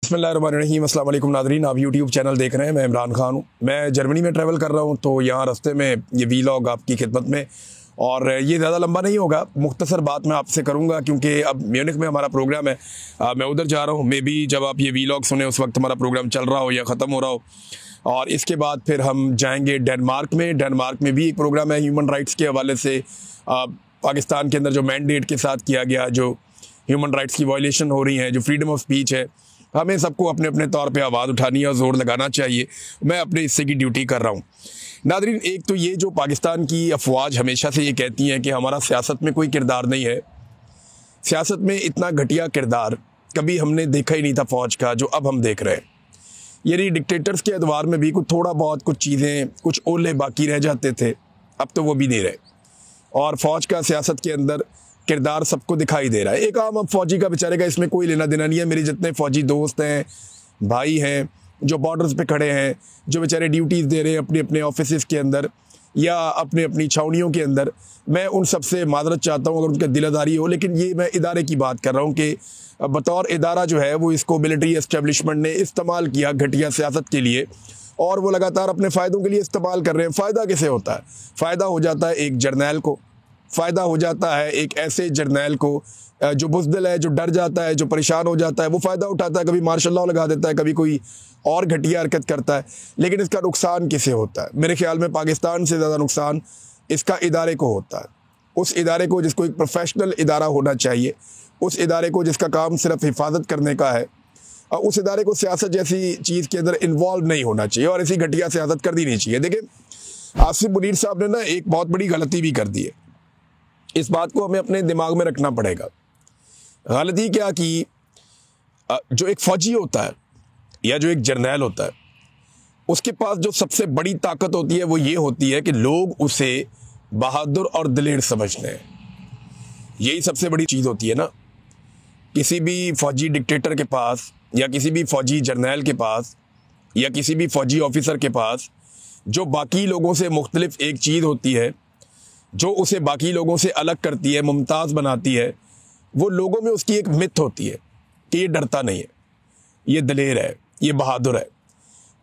बिस्मिल्लाहिर्रहमानिर्रहीम। अस्सलाम वालेकुम नाज़रीन, आप यूट्यूब चैनल देख रहे हैं। मैं इमरान खान हूँ। मैं जर्मनी में ट्रैवल कर रहा हूँ, तो यहाँ रास्ते में ये वीलॉग आपकी खिदमत में, और ये ज़्यादा लंबा नहीं होगा, मुख्तसर बात मैं आपसे करूँगा क्योंकि अब म्यूनिख में हमारा प्रोग्राम है। मैं उधर जा रहा हूँ। मे बी जब आप ये वीलॉग सुने उस वक्त हमारा प्रोग्राम चल रहा हो या ख़त्म हो रहा हो, और इसके बाद फिर हम जाएँगे डेनमार्क में। डेनमार्क में भी एक प्रोग्राम है ह्यूमन राइट्स के हवाले से। पाकिस्तान के अंदर जो मैंडेट के साथ किया गया, जो ह्यूमन राइट्स की वायलेशन हो रही है, जो फ्रीडम ऑफ स्पीच है, हमें सबको अपने अपने तौर पे आवाज़ उठानी है और ज़ोर लगाना चाहिए। मैं अपने हिस्से की ड्यूटी कर रहा हूँ। नादरीन, एक तो ये जो पाकिस्तान की अफवाज हमेशा से ये कहती हैं कि हमारा सियासत में कोई किरदार नहीं है। सियासत में इतना घटिया किरदार कभी हमने देखा ही नहीं था फ़ौज का, जो अब हम देख रहे हैं। यानी डिक्टेटर्स के अदवार में भी कुछ थोड़ा बहुत कुछ चीज़ें, कुछ ओले बाकी रह जाते थे, अब तो वो भी नहीं रहे। और फ़ौज का सियासत के अंदर किरदार सबको दिखाई दे रहा है। एक आम अब फ़ौजी का बेचारे का इसमें कोई लेना देना नहीं है। मेरे जितने फ़ौजी दोस्त हैं, भाई हैं, जो बॉर्डर्स पे खड़े हैं, जो बेचारे ड्यूटीज़ दे रहे हैं अपने अपने ऑफिस के अंदर या अपने अपनी छावनियों के अंदर, मैं उन सब से मादरत चाहता हूँ अगर उनका दिलदारी हो। लेकिन ये मैं इदारे की बात कर रहा हूँ कि बतौर इदारा जो है वो इसको मिलिट्री एस्टेब्लिशमेंट ने इस्तेमाल किया घटिया सियासत के लिए, और वो लगातार अपने फ़ायदों के लिए इस्तेमाल कर रहे हैं। फ़ायदा किसे होता है? फ़ायदा हो जाता है एक जर्नैल को, फ़ायदा हो जाता है एक ऐसे जर्नैल को जो बुज़दिल है, जो डर जाता है, जो परेशान हो जाता है। वो फ़ायदा उठाता है, कभी मार्शल लॉ लगा देता है, कभी कोई और घटिया हरकत करता है। लेकिन इसका नुकसान किसे होता है? मेरे ख्याल में पाकिस्तान से ज़्यादा नुकसान इसका इदारे को होता है। उस इदारे को जिसको एक प्रोफेशनल इदारा होना चाहिए, उस इदारे को जिसका काम सिर्फ हिफाजत करने का है, और उस इदारे को सियासत जैसी चीज़ के अंदर इन्वॉल्व नहीं होना चाहिए और ऐसी घटिया सियासत कर दी नहीं चाहिए। देखिए, आसिफ मुनीर साहब ने ना एक बहुत बड़ी गलती भी कर दी है। इस बात को हमें अपने दिमाग में रखना पड़ेगा। गलती क्या कि जो एक फ़ौजी होता है या जो एक जर्नैल होता है, उसके पास जो सबसे बड़ी ताकत होती है वो ये होती है कि लोग उसे बहादुर और दिलेर समझते हैं। यही सबसे बड़ी चीज़ होती है ना। किसी भी फ़ौजी डिक्टेटर के पास या किसी भी फ़ौजी जर्नैल के पास या किसी भी फ़ौजी ऑफिसर के पास जो बाकी लोगों से मुख्तलिफ एक चीज़ होती है, जो उसे बाकी लोगों से अलग करती है, मुमताज़ बनाती है, वो लोगों में उसकी एक मिथ होती है कि ये डरता नहीं है, ये दलेर है, ये बहादुर है,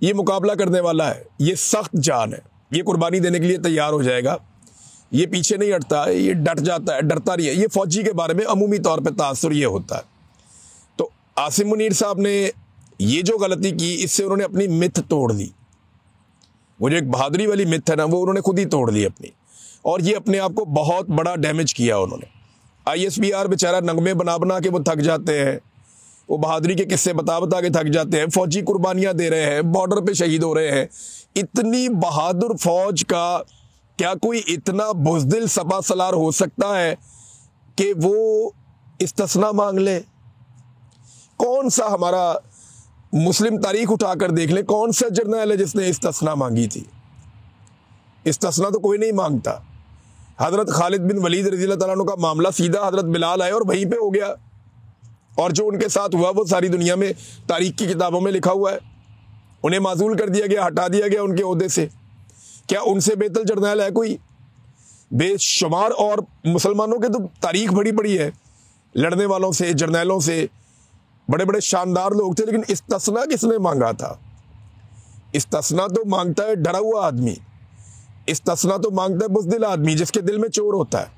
ये मुकाबला करने वाला है, ये सख्त जान है, ये कुर्बानी देने के लिए तैयार हो जाएगा, ये पीछे नहीं हटता, ये डट जाता है, डरता नहीं है। ये फ़ौजी के बारे में अमूमी तौर पर तासुर ये होता है। तो आसिफ मुनीर साहब ने ये जो गलती की, इससे उन्होंने अपनी मिथ तोड़ ली। वो जो एक बहादुरी वाली मिथ है ना, वो उन्होंने खुद ही तोड़ ली अपनी, और ये अपने आप को बहुत बड़ा डैमेज किया उन्होंने। ISPR बेचारा नगमे बना बना के वो थक जाते हैं, वो बहादुरी के किस्से बता बता के थक जाते हैं। फ़ौजी कुर्बानियाँ दे रहे हैं, बॉर्डर पे शहीद हो रहे हैं। इतनी बहादुर फ़ौज का क्या कोई इतना बुज़दिल सपा सलार हो सकता है कि वो इस्तिस्ना मांग ले? कौन सा हमारा मुस्लिम तारीख उठाकर देख ले, कौन सा जर्नैल है जिसने इस्तिस्ना मांगी थी? इस्तिस्ना तो कोई नहीं मांगता। हज़रत खालिद बिन वलीद रज़ियल्लाहु तआला अन्हु का मामला सीधा हज़रत बिलाल आए और वहीं पे हो गया, और जो उनके साथ हुआ वो सारी दुनिया में तारीख की किताबों में लिखा हुआ है। उन्हें माजूल कर दिया गया, हटा दिया गया उनके ओहदे से। क्या उनसे बेहतर जर्नैल है कोई? बेशुमार और मुसलमानों के तो तारीख बड़ी बड़ी है, लड़ने वालों से, जर्नैलों से, बड़े बड़े शानदार लोग थे। लेकिन इस्तिस्ना किसने मांगा था? इस्तिस्ना तो मांगता है डरा हुआ आदमी, इस्तिस्ना तो मांगता है बुज़दिल आदमी, जिसके दिल में चोर होता है।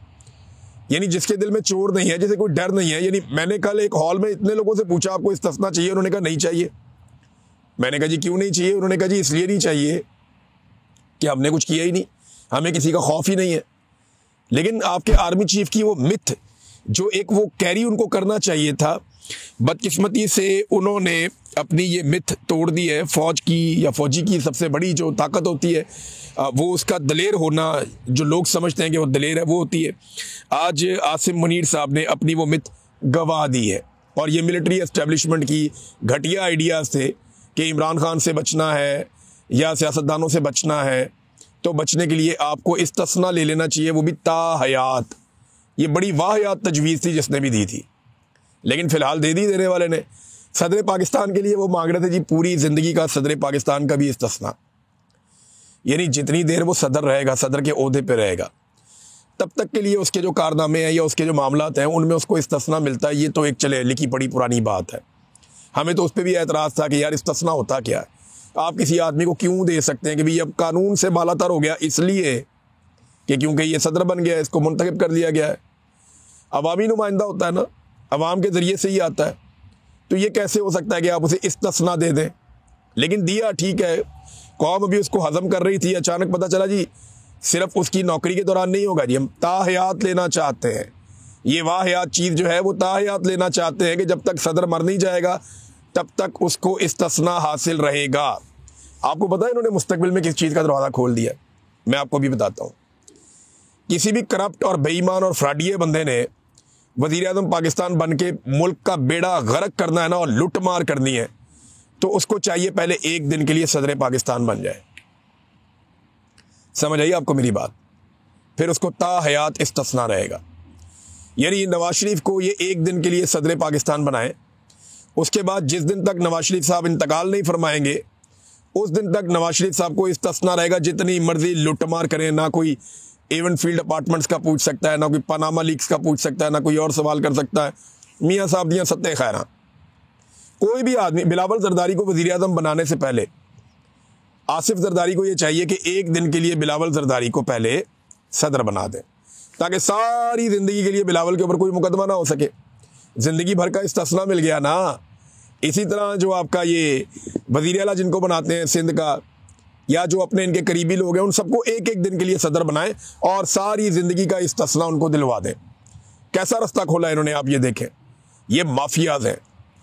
यानी जिसके दिल में चोर नहीं है, जिसे कोई डर नहीं है। यानी मैंने कल एक हॉल में इतने लोगों से पूछा आपको इस्तिस्ना चाहिए? उन्होंने कहा नहीं चाहिए। मैंने कहा जी क्यों नहीं चाहिए? उन्होंने कहा जी इसलिए नहीं चाहिए कि हमने कुछ किया ही नहीं, हमें किसी का खौफ ही नहीं है। लेकिन आपके आर्मी चीफ की वो मिथ, जो एक वो कैरी उनको करना चाहिए था, बदकिस्मती से उन्होंने अपनी ये मिथ तोड़ दी है। फ़ौज की या फ़ौजी की सबसे बड़ी जो ताकत होती है वो उसका दलेर होना, जो लोग समझते हैं कि वो दलेर है, वो होती है। आज आसिफ मुनीर साहब ने अपनी वो मिथ गवा दी है, और ये मिलिट्री एस्टेब्लिशमेंट की घटिया आइडियाज़ थे कि इमरान खान से बचना है या सियासतदानों से बचना है, तो बचने के लिए आपको इस्तिस्ना ले लेना चाहिए, वो भी ताहयात। ये बड़ी वाहियात तजवीज़ थी जिसने भी दी थी, लेकिन फ़िलहाल दे दी देने वाले ने। सदर पाकिस्तान के लिए वो मांग रहे थे जी पूरी ज़िंदगी का सदर पाकिस्तान का भी इस्तिस्ना, यानी जितनी देर वो सदर रहेगा, सदर के ओहदे पे रहेगा, तब तक के लिए उसके जो कारनामे हैं या उसके जो मामलात हैं उनमें उसको इस्तिस्ना मिलता है। ये तो एक चले लिखी पड़ी पुरानी बात है। हमें तो उस पर भी एतराज़ था कि यार इस्तिस्ना होता क्या है, आप किसी आदमी को क्यों दे सकते हैं कि भाई अब कानून से बालातर हो गया इसलिए कि क्योंकि ये सदर बन गया है, इसको मुंतखब कर लिया गया है, अवामी नुमाइंदा होता है ना, अवाम के ज़रिए से ही आता है, तो ये कैसे हो सकता है कि आप उसे इस्तिस्ना दे दें। लेकिन दिया, ठीक है, कौम अभी उसको हज़म कर रही थी, अचानक पता चला जी सिर्फ उसकी नौकरी के दौरान नहीं होगा जी, हम ताहयात लेना चाहते हैं, ये वाहयात चीज़ जो है वो ताहयात लेना चाहते हैं कि जब तक सदर मर नहीं जाएगा तब तक उसको इस्तिस्ना हासिल रहेगा। आपको पता है इन्होंने मुस्तकबिल में किस चीज़ का दरवाज़ा खोल दिया, मैं आपको भी बताता हूँ। किसी भी करप्ट और बेईमान और फ्रॉडिये बंदे ने वज़ीर आज़म पाकिस्तान बन के मुल्क का बेड़ा गर्क करना है ना और लुट मार करनी है, तो उसको चाहिए पहले एक दिन के लिए सदर पाकिस्तान बन जाए। समझ आइए आपको मेरी बात, फिर उसको ताहयात इस्तिस्ना रहेगा। यानी नवाज शरीफ को ये एक दिन के लिए सदर पाकिस्तान बनाए, उसके बाद जिस दिन तक नवाज शरीफ साहब इंतकाल नहीं फरमाएंगे उस दिन तक नवाज शरीफ साहब को इस्तिस्ना रहेगा, जितनी मर्जी लुटमार करें, ना कोई एवन फील्ड अपार्टमेंट्स का पूछ सकता है, ना कोई पनामा लीक्स का पूछ सकता है, ना कोई और सवाल कर सकता है। मियाँ साहब दियाँ सत्ते खैरा। कोई भी आदमी बिलावल जरदारी को वज़ीर आज़म बनाने से पहले आसिफ जरदारी को ये चाहिए कि एक दिन के लिए बिलावल जरदारी को पहले सदर बना दें, ताकि सारी ज़िंदगी के लिए बिलावल के ऊपर कोई मुकदमा ना हो सके। ज़िंदगी भर का इस्तिस्ना मिल गया ना। इसी तरह जो आपका ये वज़ीर आला जिनको बनाते हैं सिंध का, या जो अपने इनके करीबी लोग हैं, उन सबको एक एक दिन के लिए सदर बनाएं और सारी ज़िंदगी का इस्तिस्ना उनको दिलवा दें। कैसा रास्ता खोला इन्होंने, आप ये देखें। ये माफियाज हैं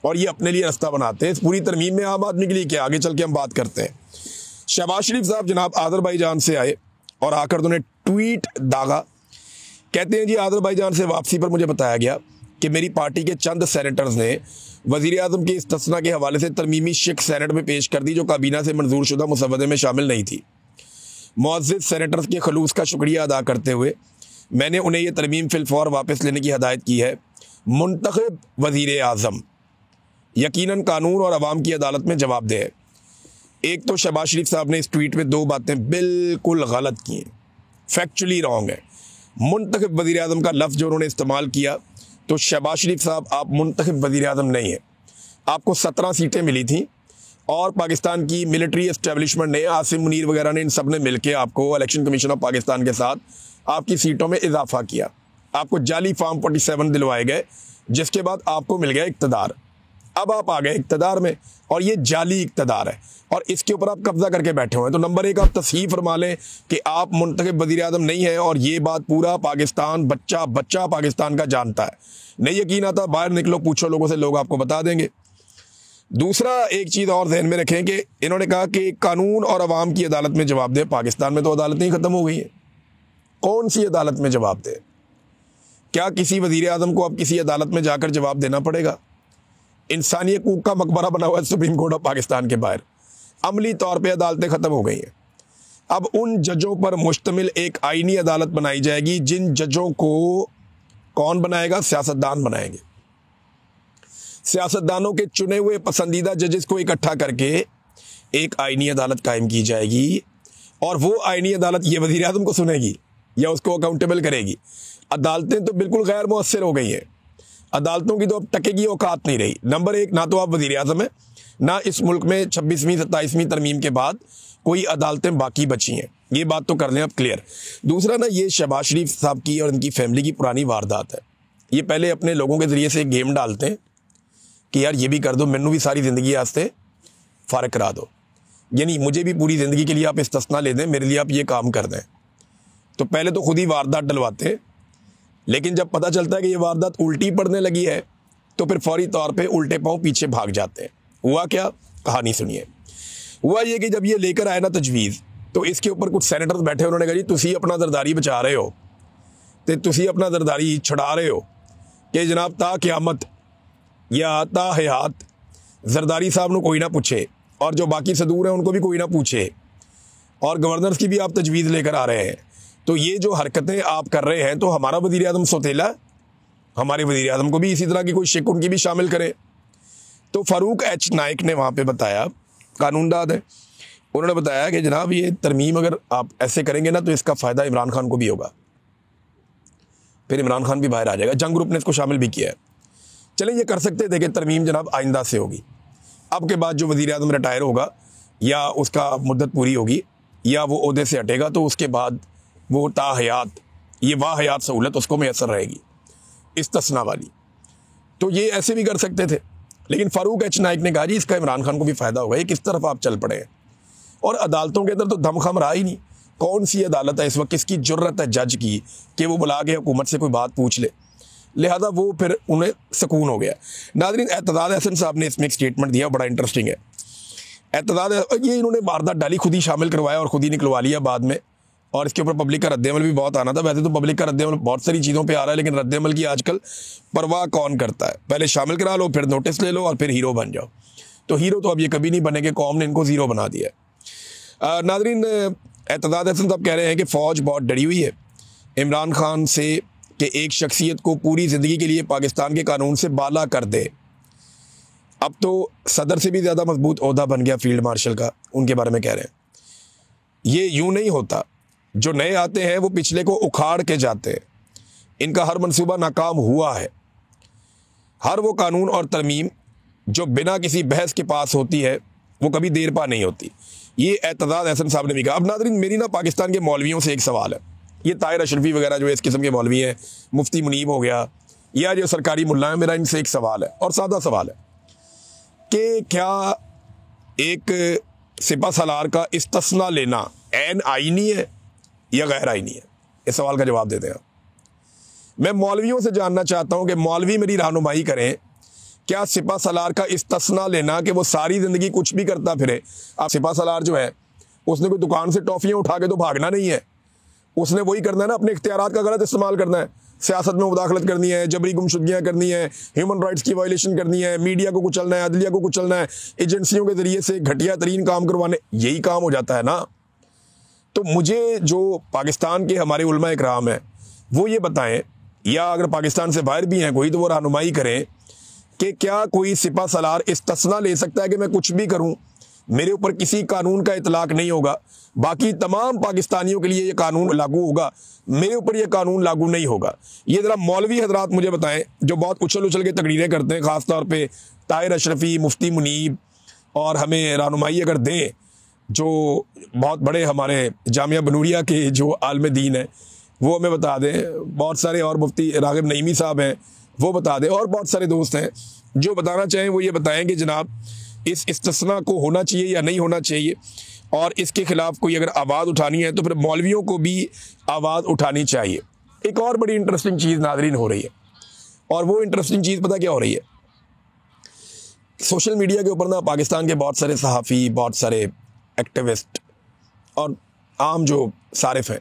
और ये अपने लिए रास्ता बनाते हैं। इस पूरी तरमीम में आम आदमी के लिए क्या, आगे चल के हम बात करते हैं। शहबाज शरीफ साहब जनाब आज़रबाईजान से आए और आकर उन्होंने ट्वीट दागा। कहते हैं जी आज़रबाईजान से वापसी पर मुझे बताया गया कि मेरी पार्टी के चंद सेनेटर्स ने वज़ीर आज़म के इस्तिस्ना के हवाले से तरमीमी शिक सेनेट में पेश कर दी, जो काबीना से मंजूर शुदा मुसवदे में शामिल नहीं थी। मुअज़्ज़िज़ सेनेटर्स के खलूस का शुक्रिया अदा करते हुए मैंने उन्हें यह तरमीम फिलफौर वापस लेने की हदायत की है। मुंतखब वज़ीर आज़म यकीनन कानून और अवाम की अदालत में जवाबदेह है। एक तो शहबाज शरीफ साहब ने इस ट्वीट में दो बातें बिल्कुल गलत की हैं, फैक्चुअली रॉन्ग है। मुंतखब वज़ीर आज़म का लफ्ज़ जो उन्होंने इस्तेमाल किया, तो शहबाज शरीफ साहब आप मुंतखब वज़ीर आज़म नहीं है। आपको 17 सीटें मिली थी और पाकिस्तान की मिलिट्री एस्टेब्लिशमेंट ने, आसिम मुनीर वगैरह ने, इन सब ने मिलकर आपको इलेक्शन कमीशन ऑफ पाकिस्तान के साथ आपकी सीटों में इजाफा किया। आपको जाली फॉर्म 47 दिलवाए गए, जिसके बाद आपको मिल गया इक़्तिदार। अब आप आ गए इक़्तिदार में और ये जाली इक़्तिदार है और इसके ऊपर आप कब्जा करके बैठे हुए हैं। तो नंबर एक, आप तस्हीह फरमा लें कि आप मुंतखब वज़ीर आज़म नहीं है, और ये बात पूरा पाकिस्तान बच्चा बच्चा पाकिस्तान का जानता है। नहीं यकीन आता, बाहर निकलो, पूछो लोगों से, लोग आपको बता देंगे। दूसरा, एक चीज़ और ध्यान में रखें कि इन्होंने कहा कि कानून और अवाम की अदालत में जवाब दे। पाकिस्तान में तो अदालतें ही ख़त्म हो गई हैं, कौन सी अदालत में जवाब दे? क्या किसी वज़ीर आज़म को अब किसी अदालत में जाकर जवाब देना पड़ेगा? इंसानी हकूक़ का मकबरा बना हुआ है सुप्रीम कोर्ट ऑफ पाकिस्तान के बाहर। अमली तौर पे अदालतें ख़त्म हो गई हैं। अब उन जजों पर मुश्तमिल एक आईनी अदालत बनाई जाएगी, जिन जजों को कौन बनाएगा? सियासतदान बनाएंगे। सियासतदानों के चुने हुए पसंदीदा जजेस को इकट्ठा करके एक आईनी अदालत कायम की जाएगी, और वो आईनी अदालत ये वज़ीर आज़म को सुनेगी या उसको अकाउंटेबल करेगी। अदालतें तो बिल्कुल गैर मुअस्सिर हो गई हैं। अदालतों की तो अब टके की औकात नहीं रही। नंबर एक, ना तो आप वज़ीर आज़म हैं, ना इस मुल्क में 26वीं 27वीं तरमीम के बाद कोई अदालतें बाकी बची हैं। ये बात तो कर लें अब क्लियर। दूसरा ना, ये शहबाज शरीफ साहब की और इनकी फैमिली की पुरानी वारदात है। ये पहले अपने लोगों के ज़रिए से गेम डालते हैं कि यार ये भी कर दो, मैनू भी सारी ज़िंदगी वास्ते फ़ारग करा दो, यानी मुझे भी पूरी ज़िंदगी के लिए आप इस्तिस्ना ले दें, मेरे लिए आप ये काम कर दें। तो पहले तो खुद ही वारदात डलवाते हैं, लेकिन जब पता चलता है कि ये वारदात उल्टी पड़ने लगी है तो फिर फौरी तौर पे उल्टे पांव पीछे भाग जाते हैं। हुआ क्या, कहानी सुनिए। हुआ ये कि जब ये लेकर आए ना तजवीज़, तो इसके ऊपर कुछ सेनेटर्स बैठे, उन्होंने कहा जी तुसी अपना जरदारी बचा रहे हो, तो तुसी अपना जरदारी छुड़ा रहे हो कि जनाब ता क़यामत या ता हयात जरदारी साहब को कोई ना पूछे, और जो बाकी सदूर हैं उनको भी कोई ना पूछे, और गवर्नर्स की भी आप तजवीज़ लेकर आ रहे हैं। तो ये जो हरकतें आप कर रहे हैं, तो हमारा वज़ीर आज़म सोतेला, हमारे वज़ीर आज़म को भी इसी तरह की कोई शिक उनकी भी शामिल करें। तो फ़ारूक एच नाइक ने वहाँ पे बताया, कानूनदाद है, उन्होंने बताया कि जनाब ये तरमीम अगर आप ऐसे करेंगे ना तो इसका फ़ायदा इमरान खान को भी होगा, फिर इमरान खान भी बाहर आ जाएगा। जंग ग्रुप ने इसको शामिल भी किया है। चलें ये कर सकते थे कि तरमीम जनाब आइंदा से होगी, अब के बाद जो वज़ीर आज़म रिटायर होगा या उसका मुद्दत पूरी होगी या वो ओहदे से हटेगा तो उसके बाद वो ताहयात ये वाहयात सहूलत उसको मैसर रहेगी इस्तिस्ना वाली। तो ये ऐसे भी कर सकते थे, लेकिन फ़ारूक एच नाइक ने कहा जी इसका इमरान खान को भी फ़ायदा होगा, ये किस तरफ आप चल पड़े हैं। और अदालतों के अंदर तो दमखम रहा ही नहीं। कौन सी अदालत है इस वक्त, किसकी जुर्रत है जज की कि वो बुला के हुकूमत से कोई बात पूछ ले, लिहाजा वो फिर उन्हें सुकून हो गया। नाज़रीन, एतदाद हसन साहब ने इसमें एक स्टेटमेंट दिया, बड़ा इंटरेस्टिंग है। एतदाद ये इन्होंने वारदात डाली, खुद ही शामिल करवाया और खुद ही निकलवा लिया बाद में, और इसके ऊपर पब्लिक का रद्दअमल भी बहुत आना था। वैसे तो पब्लिक का रद्दअमल बहुत सारी चीज़ों पे आ रहा है, लेकिन रद्दअमल की आजकल परवाह कौन करता है। पहले शामिल करा लो, फिर नोटिस ले लो और फिर हीरो बन जाओ। तो हीरो तो अब ये कभी नहीं बनेंगे, कौम ने इनको ज़ीरो बना दिया है। नाज़रीन, एतदाद हसन साहब कह रहे हैं कि फ़ौज बहुत डरी हुई है इमरान खान से कि एक शख्सियत को पूरी ज़िंदगी के लिए पाकिस्तान के कानून से बाला कर दे। अब तो सदर से भी ज़्यादा मजबूत ओहदा बन गया फील्ड मार्शल का, उनके बारे में कह रहे हैं। ये यूँ नहीं होता, जो नए आते हैं वो पिछले को उखाड़ के जाते हैं। इनका हर मंसूबा नाकाम हुआ है। हर वो कानून और तरमीम जो बिना किसी बहस के पास होती है वो कभी देर पा नहीं होती। ये एतदाद हसन साहब ने भी कहा। अब नाज़रीन, मेरी ना पाकिस्तान के मौलवियों से एक सवाल है, ये ताहिर अशरफी वगैरह जो इस किस्म के मौलवी हैं, मुफ्ती मुनीब हो गया या जो सरकारी मुल्ला है, मेरा इनसे एक सवाल है और सादा सवाल है कि क्या एक सिपा सलार का इस्तिस्ना लेना ऐन आईनी है या गैर आईनी है? इस सवाल का जवाब देते हैं। मैं मौलवियों से जानना चाहता हूं कि मौलवी मेरी रहनुमाई करें, क्या सिपा सलार का इस्तिस्ना लेना कि वो सारी ज़िंदगी कुछ भी करता फिरे। अब सिपा सलार जो है उसने कोई दुकान से टॉफ़ियाँ उठा के तो भागना नहीं है, उसने वही करना है ना, अपने इख्तियारात का गलत इस्तेमाल करना है, सियासत में मुदाखलत करनी है, जबरी गुमशुदगियाँ करनी है, ह्यूमन राइट्स की वायलेशन करनी है, मीडिया को कुचलना है, अदलिया को कुचलना है, एजेंसियों के ज़रिए से घटिया तरीन काम करवाने, यही काम हो जाता है ना। तो मुझे जो पाकिस्तान के हमारे उलमा इकराम हैं वो ये बताएं, या अगर पाकिस्तान से बाहर भी हैं कोई तो वो रहनुमाई करें कि क्या कोई सिपा सलार इस्तिस्ना ले सकता है कि मैं कुछ भी करूं, मेरे ऊपर किसी कानून का इतलाक नहीं होगा, बाकी तमाम पाकिस्तानियों के लिए ये कानून लागू होगा, मेरे ऊपर ये कानून लागू नहीं होगा। ये ज़रा मौलवी हजरात मुझे बताएं जो बहुत उछल उछल के तकरीरें करते हैं, ख़ास तौर पे ताहिर अशरफी, मुफ्ती मुनीब, और हमें रहनुमाई अगर दें जो बहुत बड़े हमारे जामिया बनूरिया के जो आलम दीन है वो हमें बता दें, बहुत सारे और मुफ्ती रागिब नईमी साहब हैं वो बता दें, और बहुत सारे दोस्त हैं जो बताना चाहें वो ये बताएं कि जनाब इस इस्तिस्ना को होना चाहिए या नहीं होना चाहिए, और इसके ख़िलाफ़ कोई अगर आवाज़ उठानी है तो फिर मौलवियों को भी आवाज़ उठानी चाहिए। एक और बड़ी इंटरेस्टिंग चीज़ नाज़रीन हो रही है, और वो इंटरेस्टिंग चीज़ पता क्या हो रही है, सोशल मीडिया के ऊपर ना पाकिस्तान के बहुत सारे सहाफ़ी, बहुत सारे एक्टिविस्ट और आम जो सारिफ हैं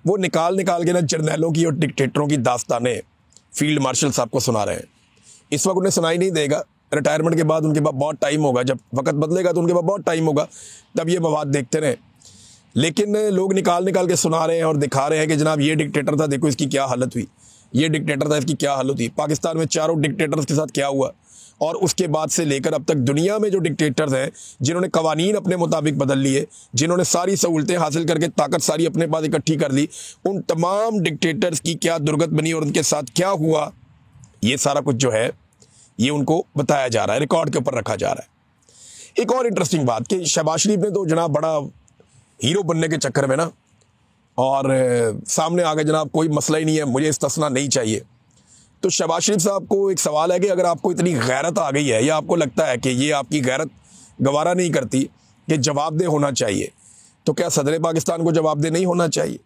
वो निकाल के ना जर्नैलों की और डिक्टेटरों की दास्तानें फील्ड मार्शल साहब को सुना रहे हैं। इस वक्त उन्हें सुनाई नहीं देगा, रिटायरमेंट के बाद उनके पास बहुत टाइम होगा, जब वक्त बदलेगा तो उनके पास बहुत टाइम होगा, तब ये मवाद देखते रहें। लेकिन लोग निकाल के सुना रहे हैं और दिखा रहे हैं कि जनाब ये डिक्टेटर था, देखो इसकी क्या हालत हुई, ये डिक्टेटर था, इसकी क्या हालत हुई। पाकिस्तान में चारों डिक्टेटर्स के साथ क्या हुआ, और उसके बाद से लेकर अब तक दुनिया में जो डिक्टेटर्स हैं जिन्होंने कवानीन अपने मुताबिक बदल लिए, जिन्होंने सारी सहूलतें हासिल करके ताकत सारी अपने पास इकट्ठी कर ली, उन तमाम डिक्टेटर्स की क्या दुर्गत बनी और उनके साथ क्या हुआ, ये सारा कुछ जो है ये उनको बताया जा रहा है, रिकॉर्ड के ऊपर रखा जा रहा है। एक और इंटरेस्टिंग बात कि शहबाज शरीफ ने तो जनाब बड़ा हीरो बनने के चक्कर में ना, और सामने आ गए जनाब कोई मसला ही नहीं है, मुझे इस्तिस्ना नहीं चाहिए। तो शहबाज शरीफ साहब को एक सवाल है कि अगर आपको इतनी गैरत आ गई है या आपको लगता है कि ये आपकी गैरत गवारा नहीं करती कि जवाबदेह होना चाहिए, तो क्या सदर पाकिस्तान को जवाबदेह नहीं होना चाहिए?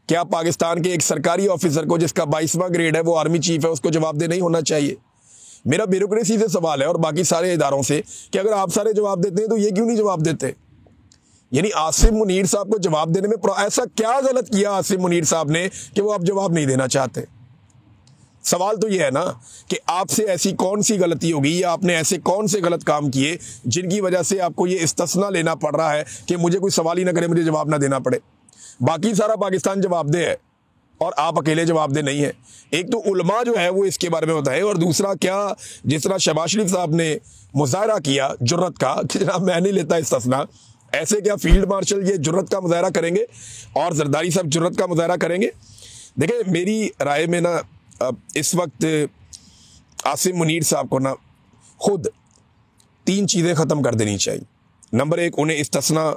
क्या पाकिस्तान के एक सरकारी ऑफिसर को जिसका 22वां ग्रेड है, वो आर्मी चीफ है, उसको जवाबदेह नहीं होना चाहिए? मेरा ब्यूरोक्रेसी से सवाल है और बाकी सारे इदारों से कि अगर आप सारे जवाब देते हैं तो ये क्यों नहीं जवाब देते? यानी आसिम मुनीर साहब को जवाब देने में ऐसा क्या गलत किया आसिम मुनीर साहब ने कि वो आप जवाब नहीं देना चाहते? सवाल तो ये है ना कि आपसे ऐसी कौन सी गलती होगी या आपने ऐसे कौन से गलत काम किए जिनकी वजह से आपको ये इस्तिस्ना लेना पड़ रहा है कि मुझे कोई सवाल ही ना करे, मुझे जवाब ना देना पड़े। बाकी सारा पाकिस्तान जवाबदेह है और आप अकेले जवाबदेह नहीं है। एक तो उलमा जो है वो इसके बारे में बताए, और दूसरा क्या जिस तरह शहबाज शरीफ साहब ने मुजाहरा किया जुर्रत का कि जनाब मैं नहीं लेता इस्तिस्ना, ऐसे क्या फील्ड मार्शल ये जुर्रत का मुजाहरा करेंगे और जरदारी साहब जुर्रत का मुजाहरा करेंगे? देखिए मेरी राय में ना इस वक्त आसिम मुनीर साहब को ना खुद 3 चीज़ें ख़त्म कर देनी चाहिए। नंबर 1, उन्हें इस्तिस्ना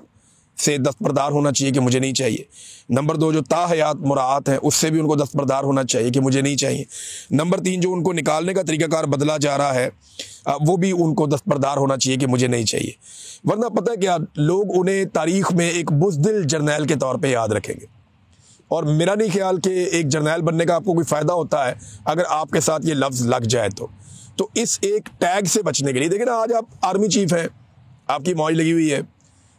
से दस्तबरदार होना चाहिए कि मुझे नहीं चाहिए। नंबर 2, जो ताहयात मुराआत हैं उससे भी उनको दस्तबरदार होना चाहिए कि मुझे नहीं चाहिए। नंबर 3, जो उनको निकालने का तरीक़ाकार बदला जा रहा है वो भी उनको दस्तबरदार होना चाहिए कि मुझे नहीं चाहिए। वरना पता है क्या, लोग उन्हें तारीख़ में एक बुज़दिल जर्नैल के तौर पे याद रखेंगे। और मेरा नहीं ख्याल कि एक जर्नैल बनने का आपको कोई फ़ायदा होता है अगर आपके साथ ये लफ्ज़ लग जाए तो इस एक टैग से बचने के लिए, देखिए ना, आज आप आर्मी चीफ़ हैं, आपकी मौज लगी हुई है,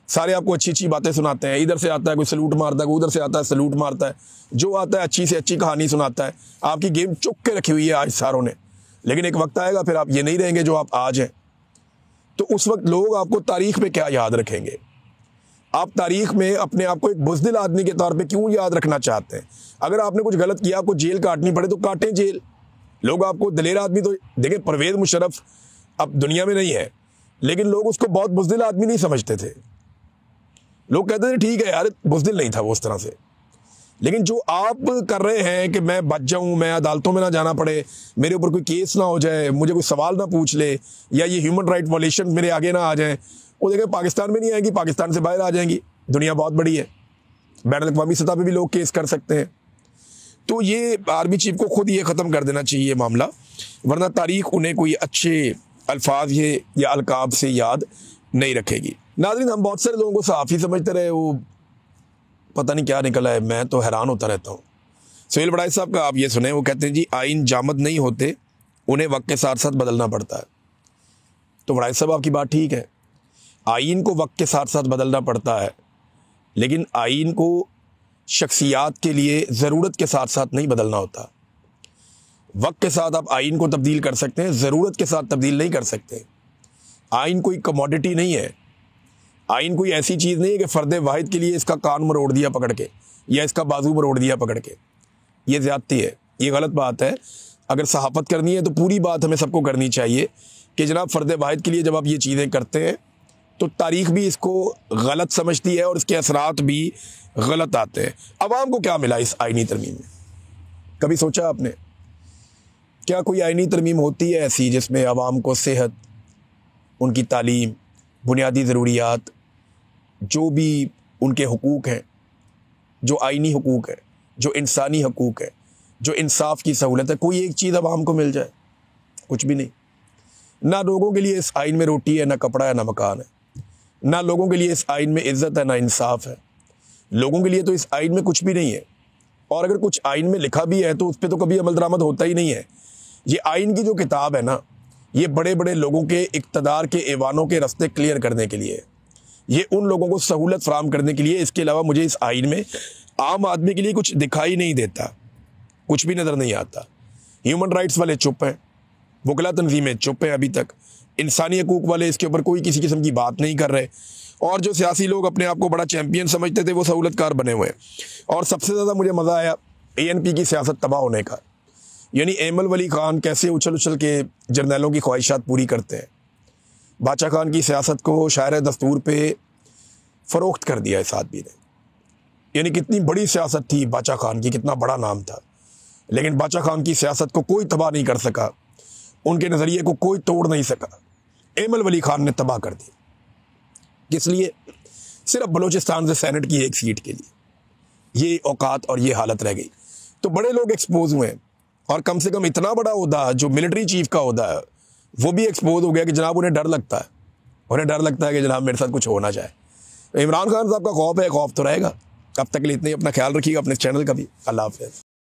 सारे आपको अच्छी अच्छी बातें सुनाते हैं, इधर से आता है कोई सलूट मारता है, कोई उधर से आता है सलूट मारता है, जो आता है अच्छी से अच्छी कहानी सुनाता है। आपकी गेम चुक के रखी हुई है आज सारों ने, लेकिन एक वक्त आएगा फिर आप ये नहीं रहेंगे जो आप आज हैं। तो उस वक्त लोग आपको तारीख़ में क्या याद रखेंगे? आप तारीख़ में अपने आप को एक बुज़दिल आदमी के तौर पे क्यों याद रखना चाहते हैं? अगर आपने कुछ गलत किया, आपको जेल काटनी पड़े तो काटें जेल। लोग आपको दलेर आदमी, तो देखिए परवेज़ मुशर्रफ अब दुनिया में नहीं है, लेकिन लोग उसको बहुत बुज़दिल आदमी नहीं समझते थे। लोग कहते थे ठीक है यार, बुज़दिल नहीं था वो उस तरह से। लेकिन जो आप कर रहे हैं कि मैं बच जाऊं, मैं अदालतों में ना जाना पड़े, मेरे ऊपर कोई केस ना हो जाए, मुझे कोई सवाल ना पूछ ले, या ये ह्यूमन राइट वॉलेशन मेरे आगे ना आ जाएं, वो देखें पाकिस्तान में नहीं आएंगी, पाकिस्तान से बाहर आ जाएंगी। दुनिया बहुत बड़ी है, बैनुल अक़वामी सतह पे भी लोग केस कर सकते हैं। तो ये आर्मी चीफ को खुद ये ख़त्म कर देना चाहिए मामला, वरना तारीख़ उन्हें कोई अच्छे अल्फाज ये या अलकाब से याद नहीं रखेगी। नाज़रीन, हम बहुत सारे लोगों को सहाफ़ी समझते रहे, वो पता नहीं क्या निकला है, मैं तो हैरान होता रहता हूँ। सुहेल बड़ाई साहब का आप ये सुने, वो कहते हैं जी आइन जामद नहीं होते, उन्हें वक्त के साथ साथ बदलना पड़ता है। तो बड़ाई साहब आपकी बात ठीक है, आइन को वक्त के साथ साथ बदलना पड़ता है, लेकिन आइन को शख्सियात के लिए ज़रूरत के साथ साथ नहीं बदलना होता। वक्त के साथ आप आइन को तब्दील कर सकते हैं, ज़रूरत के साथ तब्दील नहीं कर सकते। आइन कोई कमोडिटी नहीं है, आइन कोई ऐसी चीज़ नहीं है कि फ़र्द वाहिद के लिए इसका कान मरोड़ दिया पकड़ के या इसका बाजू मरोड़ दिया पकड़ के। ये ज़्यादती है, ये गलत बात है। अगर सहाफ़त करनी है तो पूरी बात हमें सबको करनी चाहिए कि जनाब फ़र्द वाहिद के लिए जब आप ये चीज़ें करते हैं तो तारीख़ भी इसको गलत समझती है और इसके असरात भी गलत आते हैं। अवाम को क्या मिला इस आइनी तरमीम में? कभी सोचा आपने? क्या कोई आइनी तरमीम होती है ऐसी जिसमें अवाम को सेहत, उनकी तालीम, बुनियादी ज़रूरियात, जो भी उनके हुकूक हैं, जो आइनी हुकूक है, जो इंसानी हुकूक है, जो इंसाफ की सहूलत है, कोई एक चीज़ अवाम को मिल जाए? कुछ भी नहीं। ना लोगों के लिए इस आइन में रोटी है, ना कपड़ा है, ना मकान है। ना लोगों के लिए इस आइन में इज़्ज़त है, ना इंसाफ है। लोगों के लिए तो इस आइन में कुछ भी नहीं है, और अगर कुछ आइन में लिखा भी है तो उस पर तो कभी अमल दरामद होता ही नहीं है। ये आइन की जो किताब है ना, ये बड़े बड़े लोगों के इक़्तिदार के ऐवानों के रास्ते क्लियर करने के लिए, ये उन लोगों को सहूलत फराहम करने के लिए। इसके अलावा मुझे इस आइन में आम आदमी के लिए कुछ दिखाई नहीं देता, कुछ भी नज़र नहीं आता। ह्यूमन राइट्स वाले चुप हैं, वकला तंजीमें चुप हैं अभी तक, इंसानी हकूक़ वाले इसके ऊपर कोई किसी किस्म की बात नहीं कर रहे, और जो सियासी लोग अपने आप को बड़ा चैम्पियन समझते थे वो सहूलतकार बने हुए हैं। और सबसे ज़्यादा मुझे मज़ा आया ANP की सियासत तबाह होने का, यानी एमल वली खान कैसे उछल उछल के जर्नैलों की ख्वाहिशात पूरी करते हैं। बादशाह खान की सियासत को शायर दस्तूर पे फ़रोख्त कर दिया इस आदमी ने। यानी कितनी बड़ी सियासत थी बादशाह खान की, कितना बड़ा नाम था, लेकिन बादशाह खान की सियासत को कोई तबाह नहीं कर सका, उनके नज़रिए को कोई तोड़ नहीं सका। एमल वली खान ने तबाह कर दी। किस लिए? सिर्फ बलूचिस्तान से सेनेट की एक सीट के लिए ये औकात और ये हालत रह गई। तो बड़े लोग एक्सपोज हुए, और कम से कम इतना बड़ा ओहदा जो मिलिट्री चीफ का ओहदा है वो भी एक्सपोज हो गया कि जनाब उन्हें डर लगता है, उन्हें डर लगता है कि जनाब मेरे साथ कुछ हो ना जाए। इमरान खान साहब का खौफ है, खौफ तो रहेगा। अब तक के लिए इतने ही, अपना ख्याल रखिएगा, अपने चैनल का भी। अल्लाह हाफ़िज़।